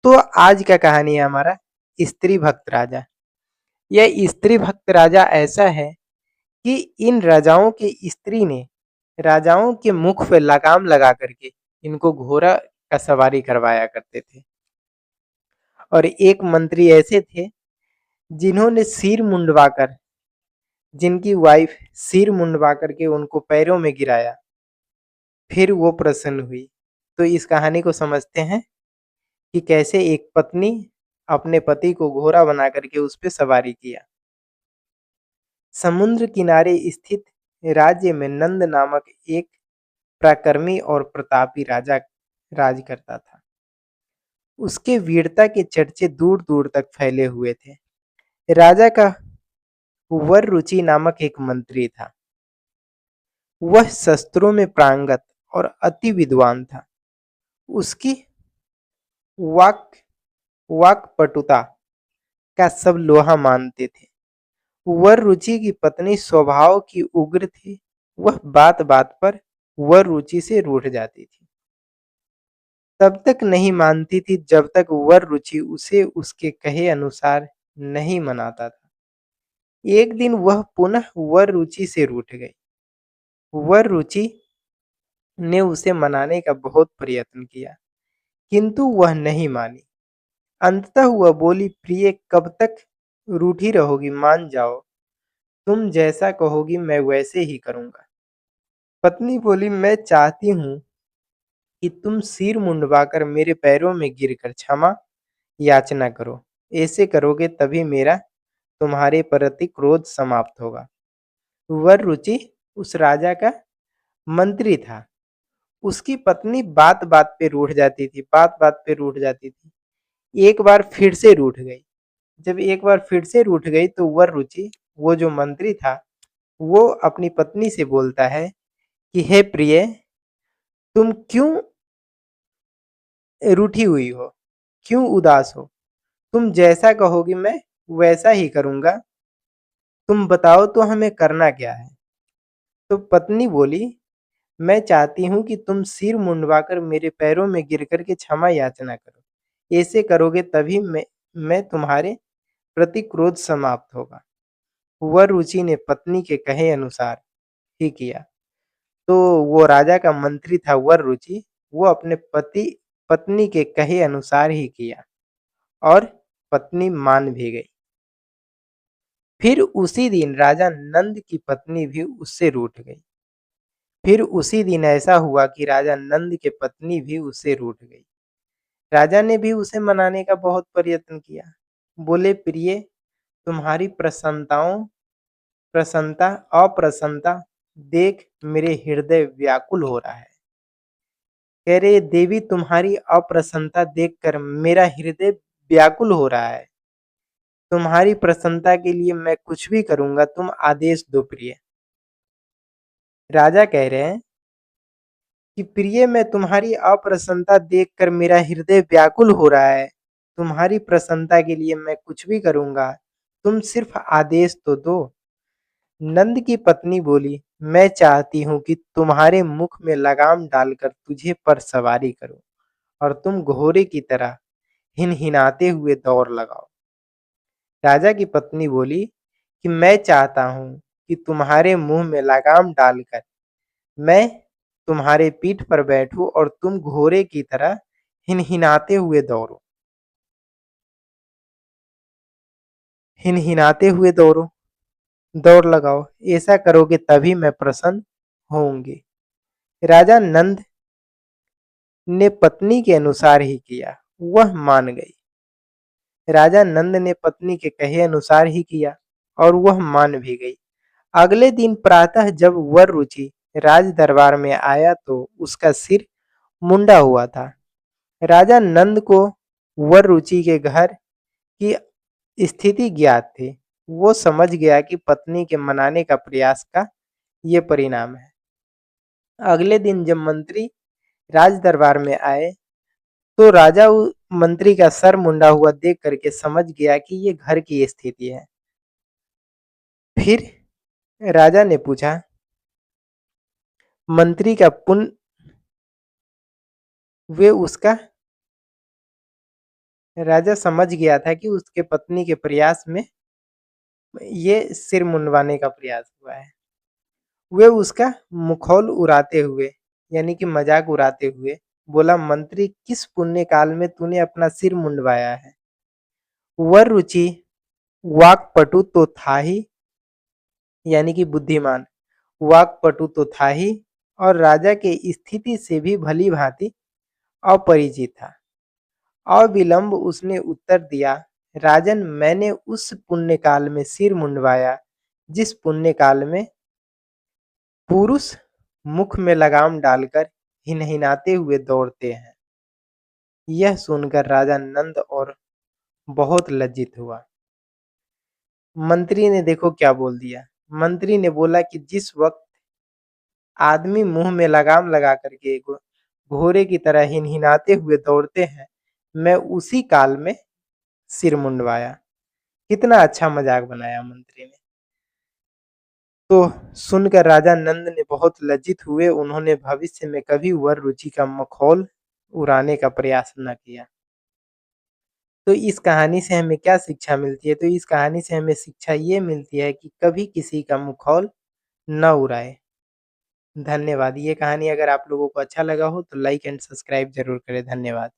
तो आज का कहानी है हमारा स्त्री भक्त राजा। यह स्त्री भक्त राजा ऐसा है कि इन राजाओं की स्त्री ने राजाओं के मुख पे लगाम लगा करके इनको घोड़ा का सवारी करवाया करते थे। और एक मंत्री ऐसे थे जिन्होंने सिर मुंडवाकर, जिनकी वाइफ सिर मुंडवा करके उनको पैरों में गिराया, फिर वो प्रसन्न हुई। तो इस कहानी को समझते हैं कि कैसे एक पत्नी अपने पति को घोड़ा बना करके उस पे सवारी किया। समुद्र किनारे स्थित राज्य में नंद नामक एक पराक्रमी और प्रतापी राजा राज करता था। उसके वीरता के चर्चे दूर दूर तक फैले हुए थे। राजा का वर रुचि नामक एक मंत्री था। वह शस्त्रों में पारंगत और अति विद्वान था। उसकी वाक वाक्पटुता का सब लोहा मानते थे। वर रुचि की पत्नी स्वभाव की उग्र थी। वह बात बात पर वर रुचि से रूठ जाती थी। तब तक नहीं मानती थी जब तक वर रुचि उसे उसके कहे अनुसार नहीं मनाता था। एक दिन वह पुनः वर रुचि से रूठ गई। वर रुचि ने उसे मनाने का बहुत प्रयत्न किया, किंतु वह नहीं मानी। अंततः वह बोली, प्रिय, कब तक रूठी रहोगी? मान जाओ, तुम जैसा कहोगी मैं वैसे ही करूंगा। पत्नी बोली, मैं चाहती हूँ कि तुम सिर मुंडवाकर मेरे पैरों में गिरकर क्षमा याचना करो। ऐसे करोगे तभी मेरा तुम्हारे प्रति क्रोध समाप्त होगा। वर रुचि उस राजा का मंत्री था। उसकी पत्नी बात बात पे रूठ जाती थी, बात बात पे रूठ जाती थी। एक बार फिर से रूठ गई। जब एक बार फिर से रूठ गई तो वर रुचि, वो जो मंत्री था, वो अपनी पत्नी से बोलता है कि हे प्रिय, तुम क्यों रूठी हुई हो, क्यों उदास हो? तुम जैसा कहोगी मैं वैसा ही करूंगा। तुम बताओ तो हमें करना क्या है? तो पत्नी बोली, मैं चाहती हूँ कि तुम सिर मुंडवाकर मेरे पैरों में गिर कर के क्षमा याचना करो। ऐसे करोगे तभी मैं तुम्हारे प्रति क्रोध समाप्त होगा। वर रुचि ने पत्नी के कहे अनुसार ही किया। तो वो राजा का मंत्री था वर रुचि, वो अपने पत्नी के कहे अनुसार ही किया और पत्नी मान भी गई। फिर उसी दिन राजा नंद की पत्नी भी उससे रूठ गई। फिर उसी दिन ऐसा हुआ कि राजा नंद के पत्नी भी उससे रूठ गई। राजा ने भी उसे मनाने का बहुत प्रयत्न किया। बोले, प्रिय, तुम्हारी प्रसन्नता अप्रसन्नता देख मेरे हृदय व्याकुल हो रहा है। कह रहे, देवी, तुम्हारी अप्रसन्नता देखकर मेरा हृदय व्याकुल हो रहा है। तुम्हारी प्रसन्नता के लिए मैं कुछ भी करूंगा, तुम आदेश दो प्रिय। राजा कह रहे हैं कि प्रिय, मैं तुम्हारी अप्रसन्नता देखकर मेरा हृदय व्याकुल हो रहा है। तुम्हारी प्रसन्नता के लिए मैं कुछ भी करूंगा, तुम सिर्फ आदेश तो दो। नंद की पत्नी बोली, मैं चाहती हूँ कि तुम्हारे मुख में लगाम डालकर तुझे पर सवारी करूं और तुम घोड़े की तरह हिनहिनाते हुए दौड़ लगाओ। राजा की पत्नी बोली कि मैं चाहता हूँ कि तुम्हारे मुंह में लगाम डालकर मैं तुम्हारे पीठ पर बैठूं और तुम घोड़े की तरह हिनहिनाते हुए दौड़ो, हिनहिनाते हुए दौड़ो, दौड़ लगाओ। ऐसा करोगे तभी मैं प्रसन्न होऊंगी। राजा नंद ने पत्नी के अनुसार ही किया, वह मान गई। राजा नंद ने पत्नी के कहे अनुसार ही किया और वह मान भी गई। अगले दिन प्रातः जब वर रुचि राज दरबार में आया तो उसका सिर मुंडा हुआ था। राजा नंद को वर रुचि के घर की स्थिति ज्ञात थी। वो समझ गया कि पत्नी के मनाने का प्रयास का ये परिणाम है। अगले दिन जब मंत्री राज दरबार में आए तो राजा मंत्री का सर मुंडा हुआ देख करके समझ गया कि ये घर की स्थिति है। फिर राजा ने पूछा, मंत्री का पुण्य वे उसका राजा समझ गया था कि उसके पत्नी के प्रयास में ये सिर मुंडवाने का प्रयास हुआ है। वे उसका मुखौल उड़ाते हुए यानी कि मजाक उड़ाते हुए बोला, मंत्री, किस पुण्य काल में तूने अपना सिर मुंडवाया है? वर रुचि वाक्पटु तो था ही, यानी कि बुद्धिमान वाक्पटु तो था ही, और राजा के स्थिति से भी भली भांति अपरिचित था। अविलंब उसने उत्तर दिया, राजन, मैंने उस पुण्य काल में सिर मुंडवाया जिस पुण्य काल में पुरुष मुख में लगाम डालकर हिनहिनाते हुए दौड़ते हैं। यह सुनकर राजा नंद और बहुत लज्जित हुआ। मंत्री ने देखो क्या बोल दिया। मंत्री ने बोला कि जिस वक्त आदमी मुंह में लगाम लगा करके घोड़े की तरह हिनहिनाते हुए दौड़ते हैं, मैं उसी काल में सिर मुंडवाया। कितना अच्छा मजाक बनाया मंत्री ने। तो सुनकर राजा नंद ने बहुत लज्जित हुए। उन्होंने भविष्य में कभी वर रुचि का मखौल उड़ाने का प्रयास न किया। तो इस कहानी से हमें क्या शिक्षा मिलती है? तो इस कहानी से हमें शिक्षा ये मिलती है कि कभी किसी का मुखौल न उड़ाए। धन्यवाद। ये कहानी अगर आप लोगों को अच्छा लगा हो तो लाइक एंड सब्सक्राइब ज़रूर करें। धन्यवाद।